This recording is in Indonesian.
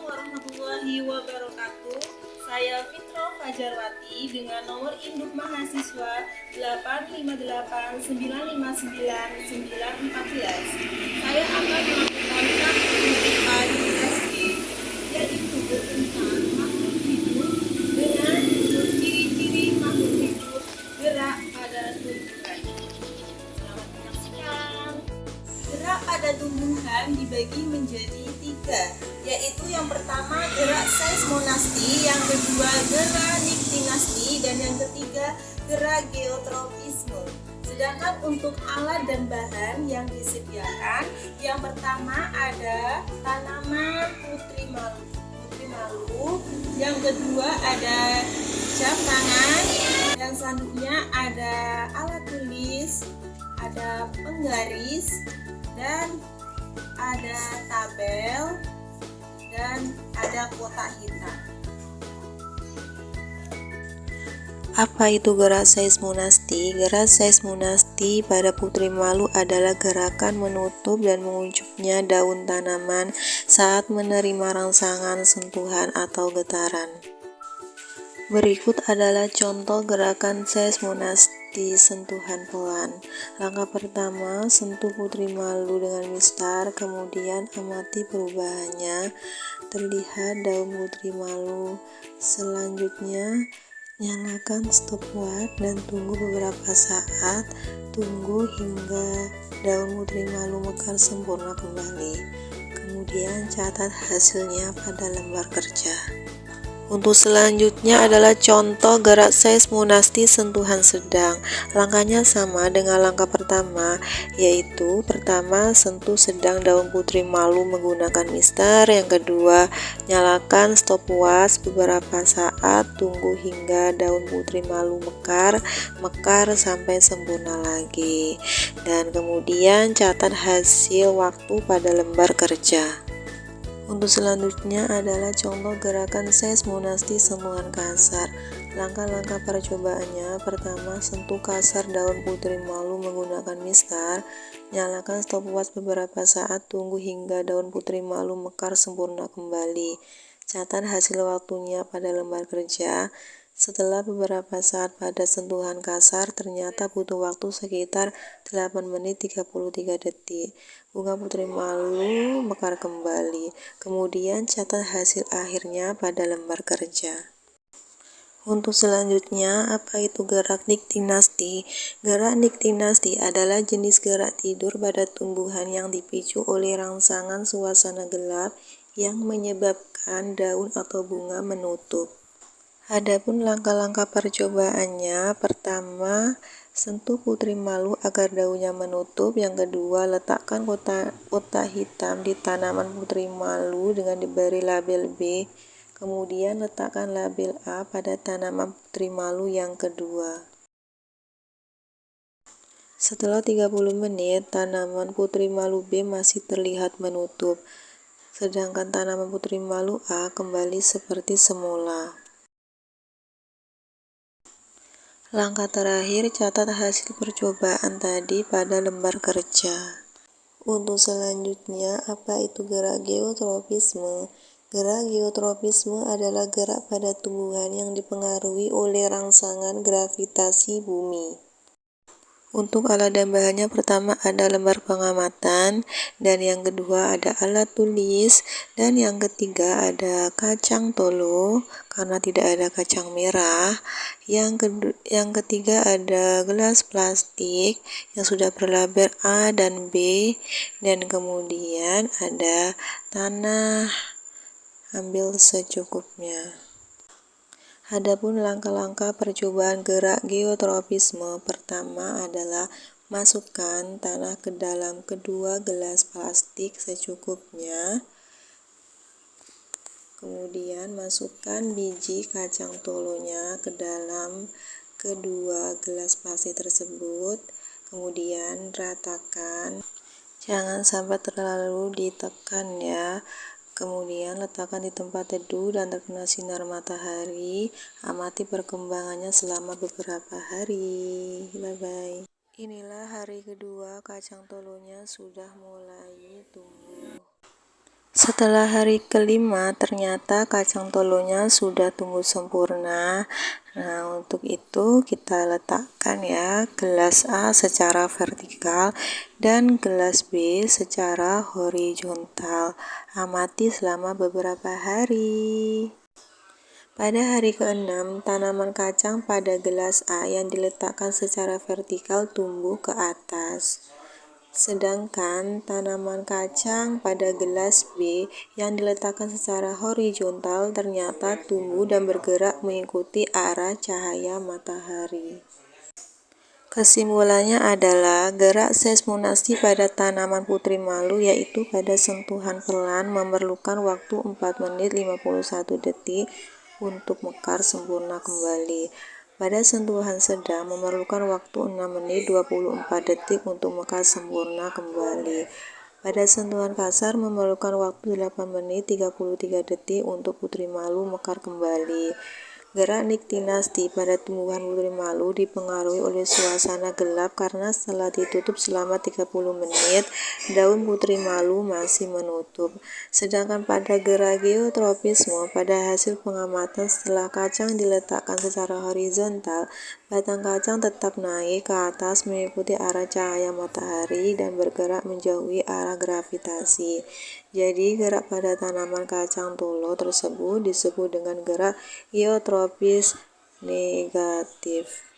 warahmatullahi wabarakatuh. Saya Fitro Fajarwati dengan nomor induk mahasiswa 858959914. Saya akan melakukan pengumpulan SD, yaitu tentang makhluk hidup dengan ciri-ciri makhluk hidup gerak pada tumbuhan. Selamat menyaksikan. Gerak pada tumbuhan dibagi menjadi 3, yaitu yang pertama gerak seismonasti, yang kedua gerak niktinasti, dan yang ketiga gerak geotropisme. Sedangkan untuk alat dan bahan yang disediakan, yang pertama ada tanaman putri malu, yang kedua ada jam tangan, yang selanjutnya ada alat tulis, ada penggaris, dan ada tabel, dan ada kotak hitam. Apa itu gerak seismonasti? Gerak seismonasti pada putri malu adalah gerakan menutup dan menguncupnya daun tanaman saat menerima rangsangan, sentuhan, atau getaran. Berikut adalah contoh gerakan seismonasti sentuhan pelan. Langkah pertama, sentuh putri malu dengan mistar, kemudian amati perubahannya. Terlihat daun putri malu. Selanjutnya, nyalakan stopwatch dan tunggu beberapa saat. Tunggu hingga daun putri malu mekar sempurna kembali. Kemudian catat hasilnya pada lembar kerja. Untuk selanjutnya adalah contoh gerak seismonasti sentuhan sedang. Langkahnya sama dengan langkah pertama, yaitu pertama sentuh sedang daun putri malu menggunakan mistar, yang kedua nyalakan stopwatch beberapa saat, tunggu hingga daun putri malu mekar sampai sempurna lagi, dan kemudian catat hasil waktu pada lembar kerja. Untuk selanjutnya adalah contoh gerakan seismonasti sentuhan kasar. Langkah-langkah percobaannya, pertama sentuh kasar daun putri malu menggunakan mistar, nyalakan stopwatch beberapa saat, tunggu hingga daun putri malu mekar sempurna kembali. Catat hasil waktunya pada lembar kerja. Setelah beberapa saat pada sentuhan kasar, ternyata butuh waktu sekitar 8 menit 33 detik. Bunga putri malu mekar kembali. Kemudian catat hasil akhirnya pada lembar kerja. Untuk selanjutnya, apa itu gerak niktinasti? Gerak niktinasti adalah jenis gerak tidur pada tumbuhan yang dipicu oleh rangsangan suasana gelap yang menyebabkan daun atau bunga menutup. Adapun langkah-langkah percobaannya, pertama, sentuh putri malu agar daunnya menutup. Yang kedua, letakkan kotak hitam di tanaman putri malu dengan diberi label B. Kemudian letakkan label A pada tanaman putri malu yang kedua. Setelah 30 menit, tanaman putri malu B masih terlihat menutup, sedangkan tanaman putri malu A kembali seperti semula. Langkah terakhir, catat hasil percobaan tadi pada lembar kerja. Untuk selanjutnya, apa itu gerak geotropisme? Gerak geotropisme adalah gerak pada tumbuhan yang dipengaruhi oleh rangsangan gravitasi bumi. Untuk alat dan bahannya, pertama ada lembar pengamatan, dan yang kedua ada alat tulis, dan yang ketiga ada kacang tolo karena tidak ada kacang merah. Yang ketiga ada gelas plastik yang sudah berlabel A dan B, dan kemudian ada tanah. Ambil secukupnya. Adapun langkah-langkah percobaan gerak geotropisme, pertama adalah masukkan tanah ke dalam kedua gelas plastik secukupnya. Kemudian masukkan biji kacang tolonya ke dalam kedua gelas plastik tersebut. Kemudian ratakan. Jangan sampai terlalu ditekan ya. Kemudian letakkan di tempat teduh dan terkena sinar matahari. Amati perkembangannya selama beberapa hari. Bye-bye. Inilah hari kedua kacang tolonya sudah mulai tumbuh. Setelah hari kelima, ternyata kacang tolonya sudah tumbuh sempurna. Nah, untuk itu kita letakkan ya gelas A secara vertikal dan gelas B secara horizontal. Amati selama beberapa hari. Pada hari ke-6, tanaman kacang pada gelas A yang diletakkan secara vertikal tumbuh ke atas. Sedangkan tanaman kacang pada gelas B yang diletakkan secara horizontal ternyata tumbuh dan bergerak mengikuti arah cahaya matahari. Kesimpulannya adalah gerak seismonasti pada tanaman putri malu yaitu pada sentuhan pelan memerlukan waktu 4 menit 51 detik untuk mekar sempurna kembali. Pada sentuhan sedang memerlukan waktu 6 menit 24 detik untuk mekar sempurna kembali. Pada sentuhan kasar memerlukan waktu 8 menit 33 detik untuk putri malu mekar kembali. Gerak niktinasti pada tumbuhan putri malu dipengaruhi oleh suasana gelap karena setelah ditutup selama 30 menit, daun putri malu masih menutup. Sedangkan pada gerak geotropisme, pada hasil pengamatan setelah kacang diletakkan secara horizontal, batang kacang tetap naik ke atas mengikuti arah cahaya matahari dan bergerak menjauhi arah gravitasi. Jadi gerak pada tanaman kacang tolo tersebut disebut dengan gerak geotropis negatif.